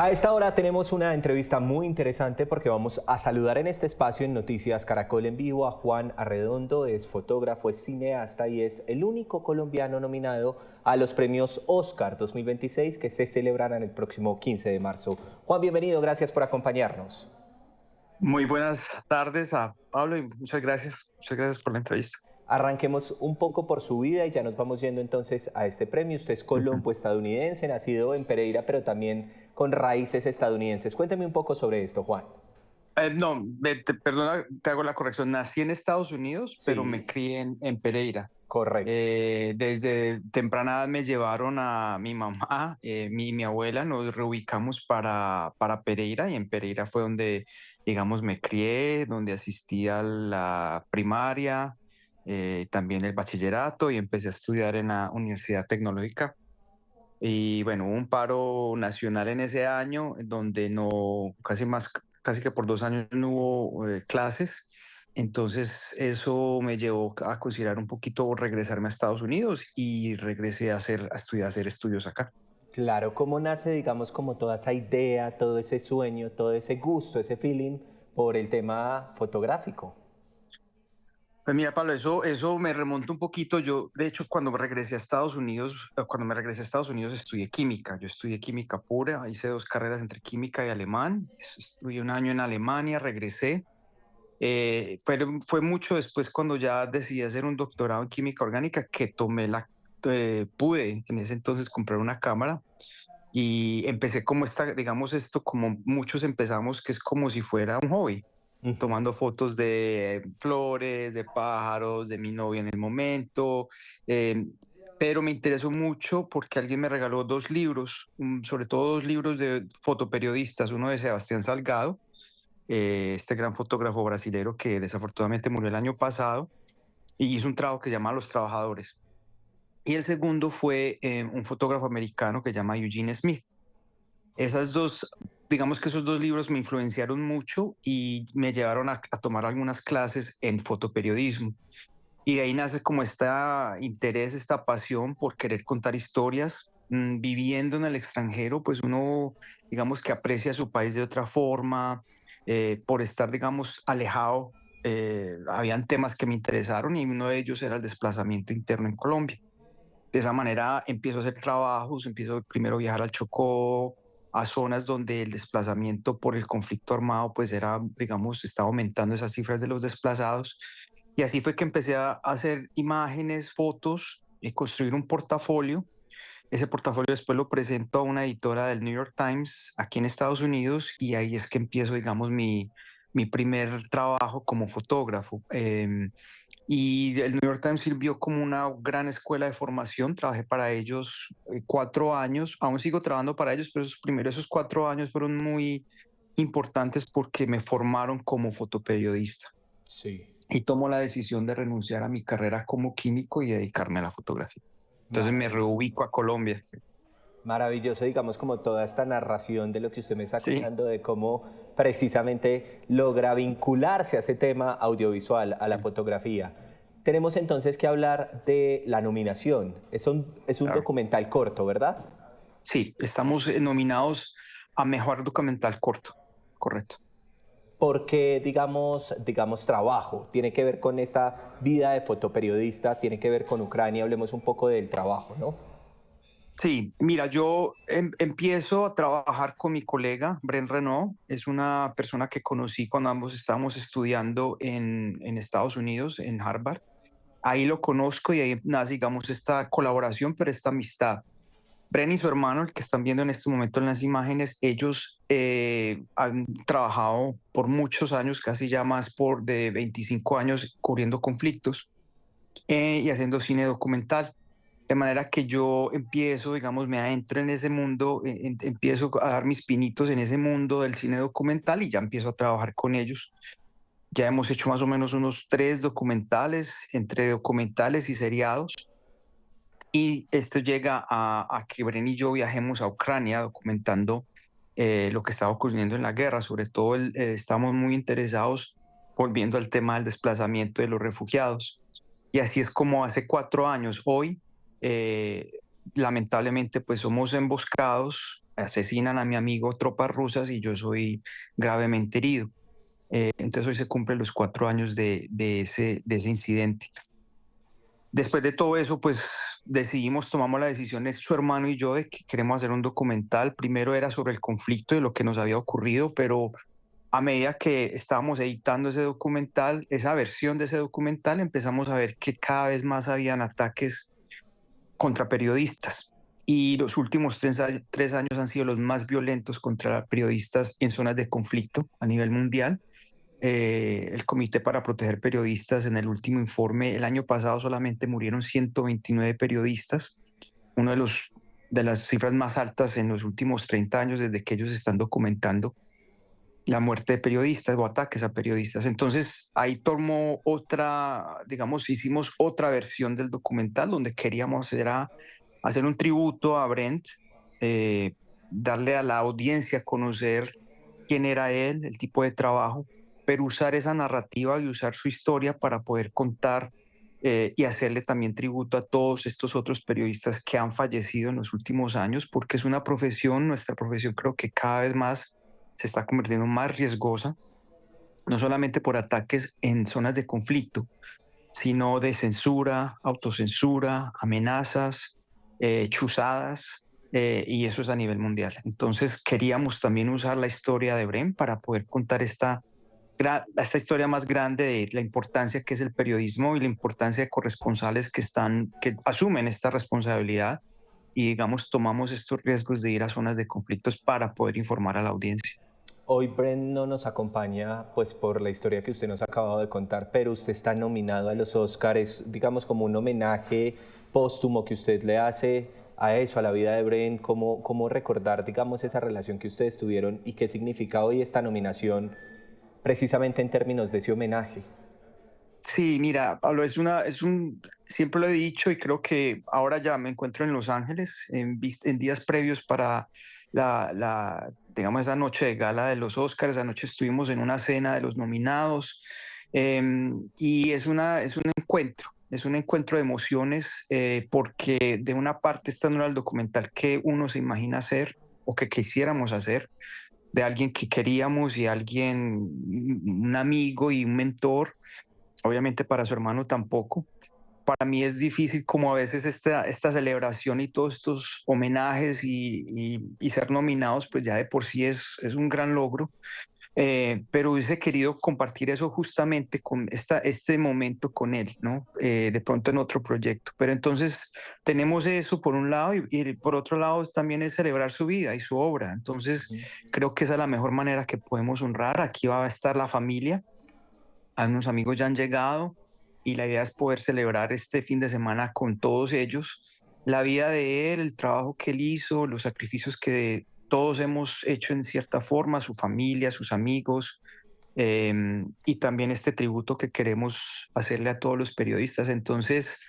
A esta hora tenemos una entrevista muy interesante porque vamos a saludar en este espacio en Noticias Caracol en vivo a Juan Arredondo. Es fotógrafo, es cineasta y es el único colombiano nominado a los premios Oscar 2026 que se celebrarán el próximo 15 de marzo. Juan, bienvenido, gracias por acompañarnos. Muy buenas tardes a Pablo y muchas gracias por la entrevista. Arranquemos un poco por su vida y ya nos vamos yendo entonces a este premio. Usted es Ujú. colombo-estadounidense, nacido en Pereira, pero también con raíces estadounidenses. Cuénteme un poco sobre esto, Juan. No, perdona, te hago la corrección. Nací en Estados Unidos, pero me Sí, crié en Pereira. correcto. Desde temprana edad me llevaron a mi mamá, mi abuela, nos reubicamos para Pereira y en Pereira fue donde, digamos, me crié, donde asistí a la primaria, también el bachillerato y empecé a estudiar en la Universidad Tecnológica. Y bueno, hubo un paro nacional en ese año, en donde casi que por 2 años no hubo clases. Entonces eso me llevó a considerar un poquito regresarme a Estados Unidos y regresé a hacer estudios acá. Claro, ¿cómo nace, digamos, como toda esa idea, todo ese sueño, todo ese gusto, ese feeling por el tema fotográfico? Pues mira, Pablo, eso me remonta un poquito. Yo, de hecho, cuando me regresé a Estados Unidos, estudié química. Yo estudié química pura, hice 2 carreras entre química y alemán. Estudié un año en Alemania, regresé. Fue mucho después cuando ya decidí hacer un doctorado en química orgánica que pude en ese entonces comprar una cámara y empecé como digamos esto, como muchos empezamos, que es como si fuera un hobby, Ujú. tomando fotos de flores, de pájaros, de mi novia en el momento. eh, pero me interesó mucho porque alguien me regaló 2 libros, sobre todo 2 libros de fotoperiodistas, uno de Sebastián Salgado, este gran fotógrafo brasilero que desafortunadamente murió el año pasado y hizo un trabajo que se llama Los Trabajadores. Y el segundo fue un fotógrafo americano que se llama Eugene Smith. Esas dos, digamos que esos 2 libros me influenciaron mucho y me llevaron a tomar algunas clases en fotoperiodismo. Y de ahí nace como este interés, esta pasión por querer contar historias. Viviendo en el extranjero, pues uno, digamos que aprecia su país de otra forma, por estar, digamos, alejado. Habían temas que me interesaron y uno de ellos era el desplazamiento interno en Colombia. De esa manera empiezo a hacer trabajos, empiezo primero a viajar al Chocó, a zonas donde el desplazamiento por el conflicto armado, pues era, digamos, estaba aumentando esas cifras de los desplazados. Y así fue que empecé a hacer imágenes, fotos y construir un portafolio. Ese portafolio después lo presento a una editora del New York Times aquí en Estados Unidos y ahí es que empiezo, digamos, mi primer trabajo como fotógrafo. Y el New York Times sirvió como una gran escuela de formación. Trabajé para ellos 4 años. Aún sigo trabajando para ellos, pero esos 4 años fueron muy importantes porque me formaron como fotoperiodista. Sí. Y tomo la decisión de renunciar a mi carrera como químico y dedicarme a la fotografía. Entonces me Maravilloso. reubico a Colombia. Sí. Maravilloso, digamos, como toda esta narración de lo que usted me está Sí, contando, de cómo precisamente logra vincularse a ese tema audiovisual, a la sí, fotografía. Tenemos entonces que hablar de la nominación. Es un claro. documental corto, ¿verdad? Sí, estamos nominados a mejor documental corto. Correcto. Porque, digamos, trabajo, tiene que ver con esta vida de fotoperiodista, tiene que ver con Ucrania, hablemos un poco del trabajo, ¿no? Sí, mira, yo empiezo a trabajar con mi colega, Bren Renault. Es una persona que conocí cuando ambos estábamos estudiando en Estados Unidos, en Harvard. Ahí lo conozco y ahí nace, digamos, esta colaboración, pero esta amistad. Bren y su hermano, el que están viendo en este momento en las imágenes, ellos han trabajado por muchos años, casi ya más por de 25 años, cubriendo conflictos y haciendo cine documental. De manera que yo empiezo, digamos, me adentro en ese mundo, empiezo a dar mis pinitos en ese mundo del cine documental y ya empiezo a trabajar con ellos. Ya hemos hecho más o menos unos 3 documentales, entre documentales y seriados. Y esto llega a que Bren y yo viajemos a Ucrania documentando lo que estaba ocurriendo en la guerra. Sobre todo estamos muy interesados volviendo al tema del desplazamiento de los refugiados. Y así es como hace 4 años, hoy, eh, lamentablemente, pues somos emboscados asesinan a mi amigo tropas rusas y yo soy gravemente herido. Entonces hoy se cumplen los 4 años de ese incidente. Después de todo eso, pues tomamos la decisión, es su hermano y yo, de que queremos hacer un documental. Primero era sobre el conflicto y lo que nos había ocurrido, pero a medida que estábamos editando ese documental, esa versión de ese documental, empezamos a ver que cada vez más habían ataques contra periodistas. Y los últimos 3 años han sido los más violentos contra periodistas en zonas de conflicto a nivel mundial. El Comité para Proteger Periodistas, en el último informe, el año pasado solamente murieron 129 periodistas, uno de las cifras más altas en los últimos 30 años desde que ellos están documentando la muerte de periodistas o ataques a periodistas. Entonces ahí tomó otra, digamos, hicimos otra versión del documental donde queríamos hacer un tributo a Brent, eh, darle a la audiencia a conocer quién era él, el tipo de trabajo, pero usar esa narrativa y usar su historia para poder contar y hacerle también tributo a todos estos otros periodistas que han fallecido en los últimos años, porque es una profesión, nuestra profesión creo que cada vez más se está convirtiendo más riesgosa, no solamente por ataques en zonas de conflicto, sino de censura, autocensura, amenazas, chuzadas, y eso es a nivel mundial. Entonces queríamos también usar la historia de Brem para poder contar esta historia más grande de la importancia que es el periodismo y la importancia de corresponsales que asumen esta responsabilidad y, digamos, tomamos estos riesgos de ir a zonas de conflictos para poder informar a la audiencia. Hoy Brent no nos acompaña pues por la historia que usted nos ha acabado de contar, pero usted está nominado a los Oscars, digamos como un homenaje póstumo que usted le hace a eso, a la vida de Brent, cómo recordar, digamos, esa relación que ustedes tuvieron y qué significa hoy esta nominación precisamente en términos de ese homenaje. Sí, mira, Pablo, siempre lo he dicho y creo que ahora ya me encuentro en Los Ángeles, en días previos para digamos, esa noche de gala de los Oscars. Anoche estuvimos en una cena de los nominados, y es un encuentro de emociones, porque de una parte está no era el documental que uno se imagina hacer o que quisiéramos hacer, de alguien que queríamos y alguien, un amigo y un mentor. Obviamente para su hermano tampoco. Para mí es difícil como a veces esta celebración y todos estos homenajes y ser nominados, pues ya de por sí es un gran logro. Pero hubiese querido compartir eso justamente con este momento con él, ¿no? De pronto en otro proyecto. Pero entonces tenemos eso por un lado y por otro lado también es celebrar su vida y su obra. Entonces creo que esa es la mejor manera que podemos honrar. Aquí va a estar la familia, algunos amigos ya han llegado y la idea es poder celebrar este fin de semana con todos ellos la vida de él, el trabajo que él hizo, los sacrificios que todos hemos hecho en cierta forma, su familia, sus amigos, y también este tributo que queremos hacerle a todos los periodistas. Entonces,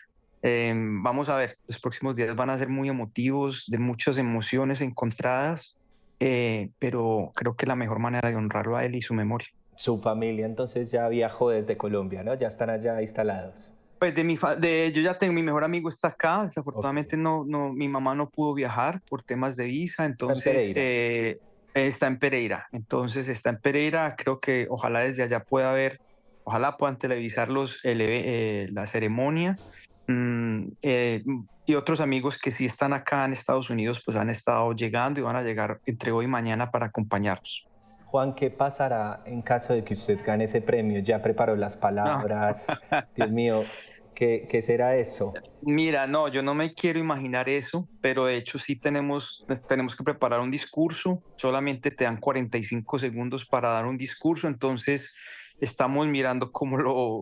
vamos a ver, los próximos días van a ser muy emotivos, de muchas emociones encontradas, pero creo que la mejor manera de honrarlo a él y su memoria. Su familia entonces ya viajó desde Colombia, ¿no? Ya están allá instalados. Pues yo ya tengo, mi mejor amigo está acá, Ok. desafortunadamente mi mamá no pudo viajar por temas de visa, Está en entonces Pereira. está en Pereira, creo que ojalá desde allá ojalá puedan televisar la ceremonia. Y otros amigos que sí están acá en Estados Unidos, pues han estado llegando y van a llegar entre hoy y mañana para acompañarnos. Juan, ¿qué pasará en caso de que usted gane ese premio? ¿Ya preparó las No. palabras? Dios mío, ¿qué será eso? Mira, no, yo no me quiero imaginar eso, pero de hecho sí tenemos que preparar un discurso, solamente te dan 45 segundos para dar un discurso, entonces estamos mirando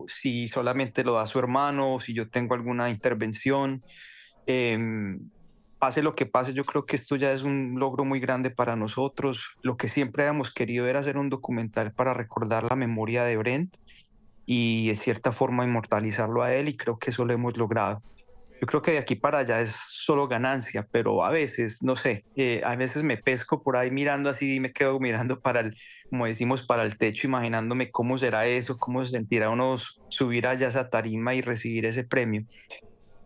si solamente lo da su hermano, o si yo tengo alguna intervención. Em, Pase lo que pase, yo creo que esto ya es un logro muy grande para nosotros. Lo que siempre habíamos querido era hacer un documental para recordar la memoria de Brent y de cierta forma inmortalizarlo a él, y creo que eso lo hemos logrado. Yo creo que de aquí para allá es solo ganancia, pero a veces, no sé, a veces me pesco por ahí mirando así y me quedo mirando como decimos, para el techo, imaginándome cómo será eso, cómo se sentirá uno subir allá a esa tarima y recibir ese premio.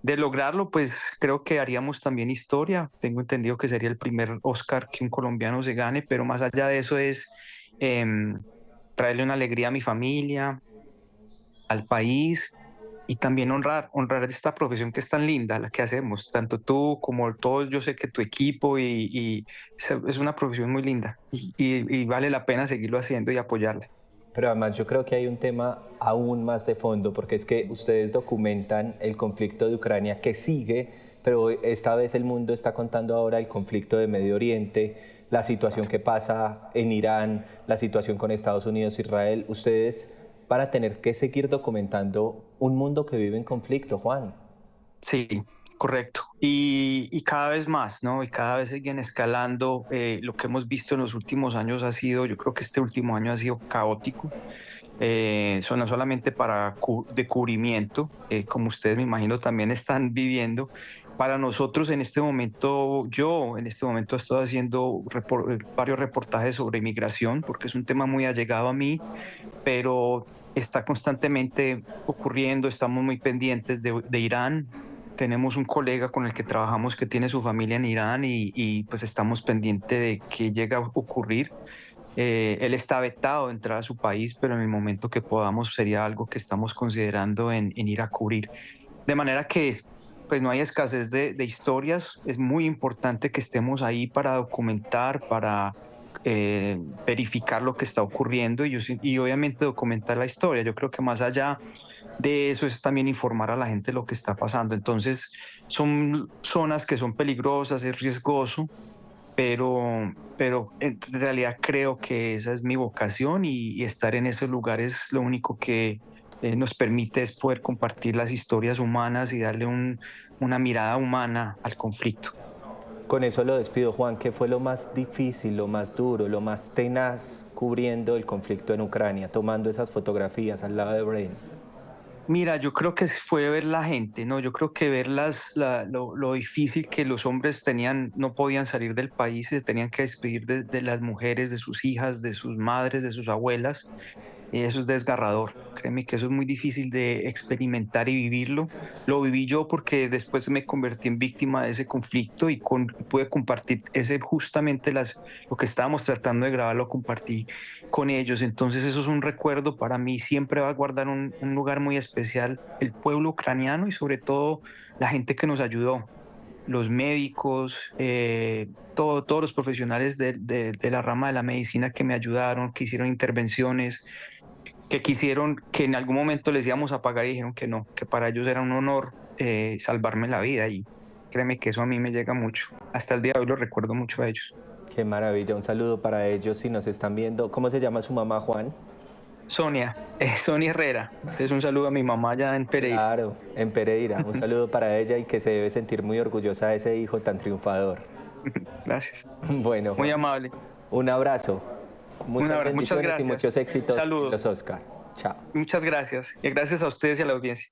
De lograrlo, pues creo que haríamos también historia. Tengo entendido que sería el primer Oscar que un colombiano se gane, pero más allá de eso es em, traerle una alegría a mi familia, al país y también honrar esta profesión que es tan linda, la que hacemos, tanto tú como todos, yo sé que tu equipo y es una profesión muy linda y vale la pena seguirlo haciendo y apoyarla. Pero además yo creo que hay un tema aún más de fondo, porque es que ustedes documentan el conflicto de Ucrania que sigue, pero esta vez el mundo está contando ahora el conflicto de Medio Oriente, la situación que pasa en Irán, la situación con Estados Unidos, Israel. Ustedes para tener que seguir documentando un mundo que vive en conflicto, Juan. Sí, correcto. Y cada vez más, ¿no? Y cada vez siguen escalando. Lo que hemos visto en los últimos años ha sido, yo creo que este último año ha sido caótico. No solamente para de cubrimiento, como ustedes me imagino también están viviendo. Para nosotros en este momento, yo en este momento estoy haciendo varios reportajes sobre inmigración, porque es un tema muy allegado a mí, pero está constantemente ocurriendo, estamos muy pendientes de Irán. Tenemos un colega con el que trabajamos que tiene su familia en Irán y pues estamos pendientes de qué llega a ocurrir. Él está vetado de entrar a su país, pero en el momento que podamos sería algo que estamos considerando en ir a cubrir. De manera que pues no hay escasez de historias, es muy importante que estemos ahí para documentar, para verificar lo que está ocurriendo y obviamente documentar la historia. Yo creo que más allá de eso es también informar a la gente lo que está pasando. Entonces son zonas que son peligrosas, es riesgoso, pero en realidad creo que esa es mi vocación y estar en esos lugares lo único que nos permite es poder compartir las historias humanas y darle una mirada humana al conflicto. Con eso lo despido, Juan. ¿Qué fue lo más difícil, lo más duro, lo más tenaz cubriendo el conflicto en Ucrania, tomando esas fotografías al lado de Brain? Mira, yo creo que fue ver la gente, ¿no? Yo creo que ver lo difícil que los hombres tenían, no podían salir del país, se tenían que despedir de las mujeres, de sus hijas, de sus madres, de sus abuelas. Y eso es desgarrador. Créeme que eso es muy difícil de experimentar y vivirlo. Lo viví yo porque después me convertí en víctima de ese conflicto y pude compartir justamente lo que estábamos tratando de grabar, lo compartí con ellos. Entonces eso es un recuerdo para mí, siempre va a guardar un lugar muy especial, el pueblo ucraniano y sobre todo la gente que nos ayudó, los médicos, todos los profesionales de la rama de la medicina que me ayudaron, que hicieron intervenciones, que quisieron, que en algún momento les íbamos a pagar y dijeron que no, que para ellos era un honor salvarme la vida y créeme que eso a mí me llega mucho. Hasta el día de hoy lo recuerdo mucho a ellos. Qué maravilla, un saludo para ellos si nos están viendo. ¿Cómo se llama su mamá, Juan? Sonia, Sonia Herrera. Entonces un saludo a mi mamá allá en Pereira. Claro, en Pereira. Un saludo para ella y que se debe sentir muy orgullosa de ese hijo tan triunfador. Gracias. Bueno, Muy Juan, amable. un abrazo. Muchas Muchas bendiciones y gracias. muchos éxitos en Saludos. los Oscar. Chao. Muchas gracias. Y gracias a ustedes y a la audiencia.